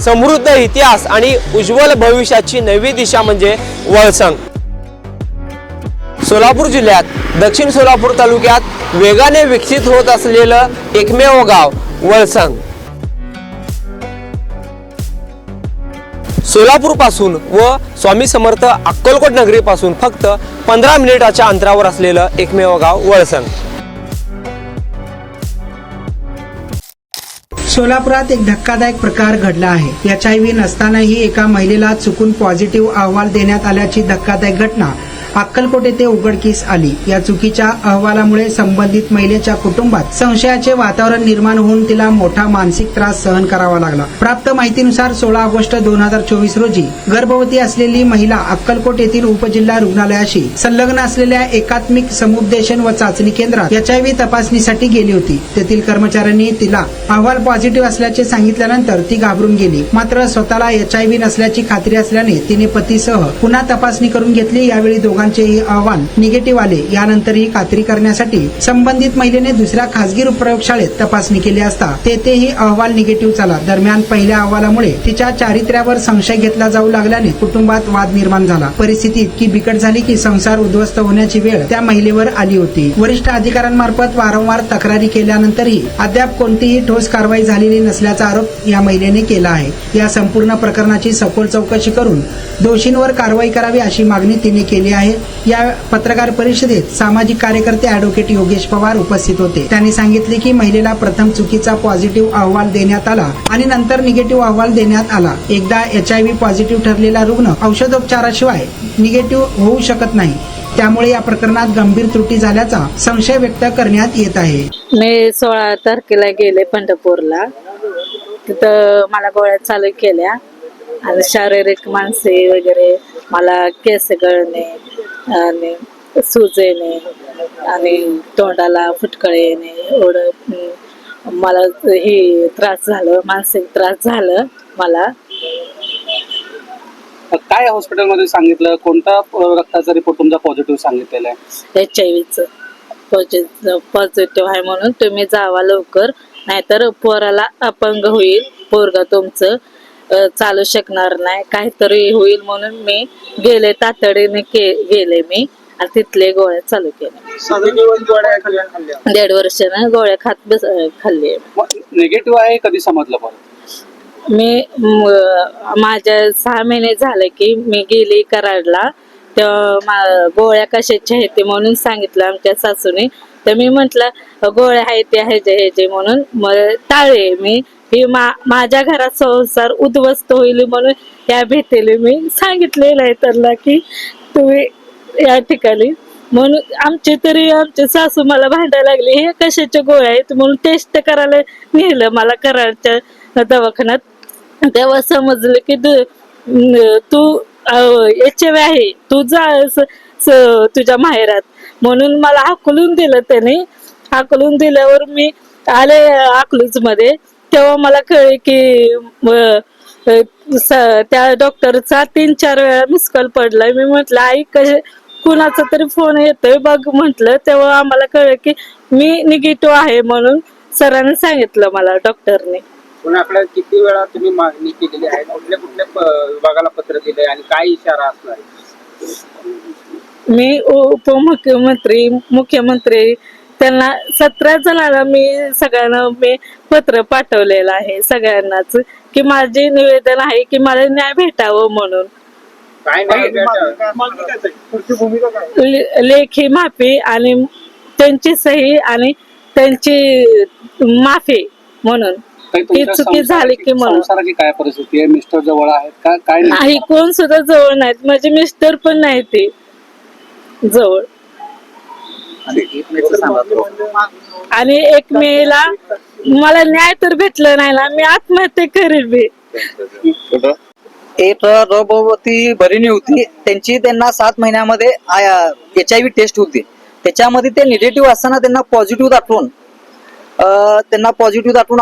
समृद्ध इतिहास आणि उज्ज्वल भविष्याची नवी दिशा म्हणजे वळसंग। सोलापूर जिल्ह्यात दक्षिण सोलापूर तालुक्यात वेगाने विकसित होत असलेलं एकमेव गाव वळसंग। सोलापूर पासून व स्वामी समर्थ अक्कलकोट नगरी पासून फक्त 15 मिनिटाच्या अंतरावर असलेलं एकमेव गाव वळसंग। सोलापुरात एक धक्कादायक प्रकार घडला आहे। HIV नसतानाही एका महिलेला चुकून पॉझिटिव्ह अहवाल देण्यात आल्याची धक्कादायक घटना अक्कलकोट येथे उघडकीस आली। या चुकीच्या अहवालामुळे संबंधित महिलेच्या कुटुंबात संशयाचे वातावरण निर्माण होऊन तिला मोठा मानसिक त्रास सहन करावा लागला। प्राप्त माहितीनुसार 16 ऑगस्ट 2024 रोजी गर्भवती असलेली महिला अक्कलकोट येथील उपजिल्हा रुग्णालयाशी संलग्न असलेल्या एकात्मिक समुपदेशन व चाचणी केंद्रात HIV तपासणीसाठी गेली होती। तेथील कर्मचाऱ्यांनी तिला अहवाल पॉझिटिव्ह असल्याचे सांगितल्यानंतर ती घाबरून गेली। मात्र स्वतःला HIV नसल्याची खात्री असल्याने तिने पतीसह पुन्हा तपासणी करून घेतली। यावेळी दोघांचेही अहवाल निगेटिव्ह आले। यानंतर ही खात्री करण्यासाठी संबंधित महिलेने दुसऱ्या खासगी प्रयोगशाळेत तपासणी केली असता तेथेही अहवाल निगेटिव्ह आला। दरम्यान पहिल्या अहवालामुळे तिच्या चारित्र्यावर संशय घेतला जाऊ लागल्याने कुटुंबात वाद निर्माण झाला। परिस्थिती इतकी बिकट झाली की संसार उद्ध्वस्त होण्याची वेळ त्या महिलेवर आली होती। वरिष्ठ अधिकाऱ्यांमार्फत वारंवार तक्रारी केल्यानंतरही अद्याप कोणतीही ठोस कारवाई झालेली नसल्याचा आरोप या महिलेने केला आहे। या संपूर्ण प्रकरणाची सखोल चौकशी करून दोषींवर कारवाई करावी अशी मागणी तिने केली आहे। या पत्रकार परिषदेत सामाजिक कार्यकर्ते ॲडव्होकेट योगेश पवार उपस्थित होते। त्यांनी सांगितले की महिलेला प्रथम चुकीचा पॉझिटिव्ह अहवाल देण्यात आला आणि नंतर निगेटिव्ह अहवाल देण्यात आला। एकदा HIV पॉझिटिव्ह ठरलेला रुग्ण औषधोपचाराशिवाय निगेटिव्ह होऊ शकत नाही। त्यामुळे या प्रकरणात गंभीर त्रुटी झाल्याचा संशय व्यक्त करण्यात येत आहे। मी 16 तारखेला गेले पंढरपूरला। तिथं मला गोळ्या चालू केल्या आणि शारीरिक मानसिक वगैरे मला केस गळणे आणि सूज येणे आणि तोंडाला फुटकळे येणे एवढं मला हे त्रास झालं, मानसिक त्रास झालं मला। काय हॉस्पिटलमध्ये सांगितलं? कोणता रक्ताचा रिपोर्ट तुमचा पॉझिटिव्ह सांगितलेला आहे? HIV पॉझिटिव्ह आहे म्हणून तुम्ही जावा लवकर, नाहीतर पोराला अपंग होईल, पोरगा तुमचं चालू शकणार नाही, काहीतरी होईल म्हणून मी गेले तातडीने गेले मी आणि तिथले गोळ्या चालू केल्या। 1.5 वर्षानं गोळ्या खाल्ली। निगेटिव्ह आहे कधी समजलं? बरं मी माझ्या 6 महिने झाले की मी गेली कराडला, तेव्हा गोळ्या कशाच्या आहेत ते म्हणून सांगितलं आमच्या सासूने। तर मी म्हटलं गोळ्या आहे ते ह्याचे म्हणून मग टाळले मी। ही माझ्या घरात संसार उद्ध्वस्त होईल म्हणून या भीतीने मी सांगितलेलं आहे त्यांना की तुम्ही या ठिकाणी, म्हणून आमचे सासू मला भांडायला लागले हे कशाच्या गोळ्या आहेत म्हणून टेस्ट करायला नेलं मला कराडच्या दवाखान्यात। तेव्हा समजलं की तू HIV आहे, तू जा तुझ्या माहेरात म्हणून मला हाकलून दिलं त्याने। हाकलून दिल्यावर मी आले अकलूज मध्ये, तेव्हा मला कळे की त्या डॉक्टरचा 3-4 वेळा मिस कॉल पडलाय। मी म्हटलं आई कुणाचा तरी फोन येतोय बघ म्हटलं, तेव्हा आम्हाला कळलं की मी निगेटिव्ह आहे म्हणून सरांनी सांगितलं मला डॉक्टरने। पण आपल्याला किती वेळा तुम्ही मागणी केलेली आहे? कुठल्या विभागाला पत्र दिलंय आणि काय इशारा असणार आहे? मी उपमुख्यमंत्री, मुख्यमंत्री त्यांना 17 जणांना मी सगळ्यांना पत्र पाठवलेलं आहे सगळ्यांनाच की माझे निवेदन आहे की मला न्याय भेटावं म्हणून। लेखी माफी आणि त्यांची सही आणि त्यांची माफी म्हणून ही चुकी झाली की म्हणून। काय परिस्थिती आहे? मिस्टर जवळ आहेत का? काय नाही, कोण सुद्धा जवळ नाहीत, माझे मिस्टर पण नाही ते जवळ। आणि 1 मेला मला न्याय तर भेटलं नाही ना, मी आत्महत्या करेल। एक गर्भवती भगिनी होती, त्यांना 7 महिन्यामध्ये HIV टेस्ट होती। त्याच्यामध्ये ते निगेटिव्ह असताना त्यांना पॉझिटिव्ह दाखवून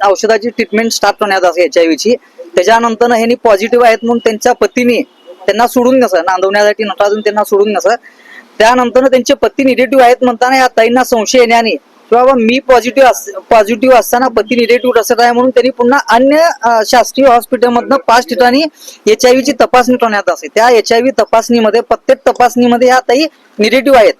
औषधाची ट्रीटमेंट स्टार्ट करण्यात आली HIVची। त्याच्यानंतर हे पॉझिटिव्ह आहेत म्हणून त्यांच्या पतीने त्यांना सोडून नसं नांदवण्यासाठी नटाजून त्यांना सोडून नसं। त्यानंतर त्यांचे पती निगेटिव्ह आहेत म्हणताना या ताईंना संशय येण्याने की बाबा मी पॉझिटिव्ह असताना पती निगेटिव्ह असत आहे म्हणून त्यांनी पुन्हा अन्य शासकीय हॉस्पिटलमधनं 5 ठिकाणी HIV ची तपासणी करण्यात असते. त्या HIV तपासणीमध्ये प्रत्येक तपासणीमध्ये ह्या ताई निगेटिव्ह आहेत.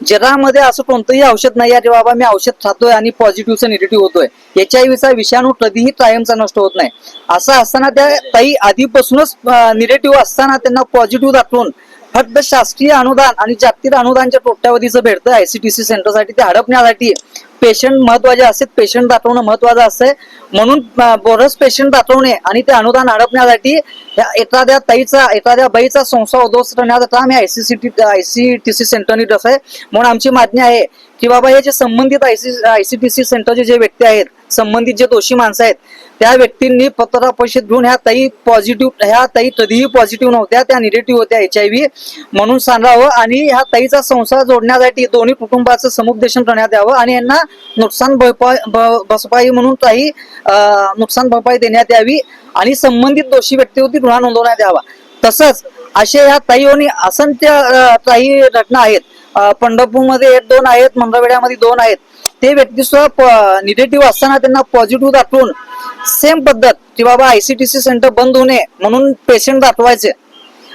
जगामध्ये असं कोणतंही औषध नाही आहे की बाबा मी औषध खातोय आणि पॉझिटिव्हचा निगेटिव्ह होतोय. HIV चा विषाणू कधीही कायमचा नष्ट होत नाही. असं असताना त्या ताई आधीपासूनच निगेटिव्ह असताना त्यांना पॉझिटिव्ह दाखवून फक्त शासकीय अनुदान आणि जागतिक अनुदानच्या कोट्यावधीचं भेटतं ICTC सेंटरसाठी ते हडपण्यासाठी पेशंट महत्वाचे असतात. पेशंट दाखवणं महत्वाचं असतंय म्हणून बोरस पेशंट दाखवणे आणि ते अनुदान हडपण्यासाठी एखाद्या बाईचा संसार उद्ध्वस्त करण्याचं काम हे ICTC सेंटरने कसं आहे. म्हणून आमची मागणी आहे की बाबा हे जे संबंधित ICTC सेंटरचे जे व्यक्ती आहेत, संबंधित जे दोषी माणसं आहेत, त्या व्यक्तींनी पत्र परिषद घेऊन ह्या ताई कधीही पॉझिटिव्ह नव्हत्या, त्या निगेटिव्ह होत्या HIV म्हणून सांगावं आणि ह्या ताईचा संसार जोडण्यासाठी दोन्ही कुटुंबाचं समुपदेशन करण्यात यावं आणि यांना नुकसान भरपाई म्हणून काही नुकसान भरपाई देण्यात यावी आणि संबंधित दोषी व्यक्तीवरती गुन्हा नोंदवण्यात यावा. तसंच असे ह्या ताईंनी असंख्य काही घटना आहेत. पंढरपूरमध्ये 1-2 आहेत, मंगळवेढ्यामध्ये 2 आहेत. ते व्यक्ती सुद्धा निगेटिव्ह असताना त्यांना पॉझिटिव्ह दाखवून सेम पद्धत की बाबा ICTC सेंटर बंद होऊ नये म्हणून पेशंट दाखवायचे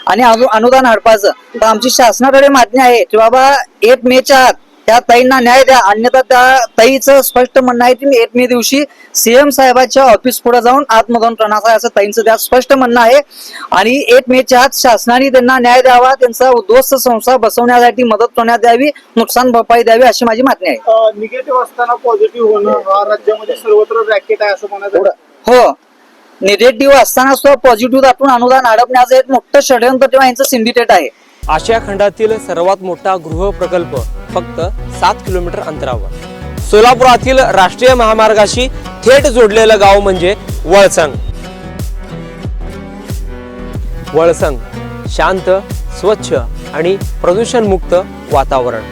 आणि अनुदान हडपायचं. तर आमची शासनाकडे मागणी आहे की बाबा 1 मेच्या आत त्या ताईंना न्याय द्या. अन्यथा त्या ताईचं स्पष्ट म्हणणं आहे की मी 1 मे दिवशी CM साहेबांच्या ऑफिस पुढे जाऊन आत्मदहन करणार आहे असं ताईंचं त्या स्पष्ट म्हणणं आहे. आणि 1 मेच्या आत शासनाने त्यांना न्याय द्यावा, त्यांचा उद्ध्वस्त संसार बसवण्यासाठी मदत करण्यात यावी, नुकसान भरपाई द्यावी अशी माझी मागणी आहे. निगेटिव्ह असताना पॉझिटिव्ह होणं हा राज्यामध्ये सर्वत्र रॅकेट आहे असं म्हणायचं. हो, निगेटिव्ह असताना सुद्धा पॉझिटिव्ह दाखवून अनुदान अडवण्याचं एक मोठं षडयंत्र किंवा यांचं सिंडिकेट आहे. आशिया खंडातील सर्वात मोठा गृह प्रकल्प फक्त 7 किलोमीटर अंतरावर. सोलापुरातील राष्ट्रीय महामार्गाशी थेट जोडलेलं गाव म्हणजे वळसंग. वळसंग शांत, स्वच्छ आणि प्रदूषणमुक्त वातावरण.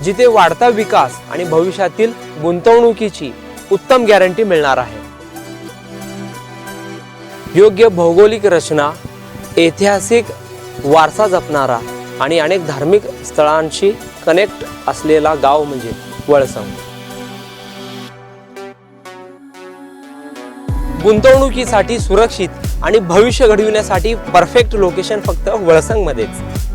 जिथे वाढता विकास आणि भविष्यातील गुंतवणुकीची उत्तम गॅरंटी मिळणार आहे. योग्य भौगोलिक रचना, ऐतिहासिक वारसा जपणारा आणि अनेक धार्मिक स्थळांशी कनेक्ट असलेला गाव म्हणजे वळसंग. गुंतवणुकीसाठी सुरक्षित आणि भविष्य घडविण्यासाठी परफेक्ट लोकेशन फक्त वळसंग मध्येच.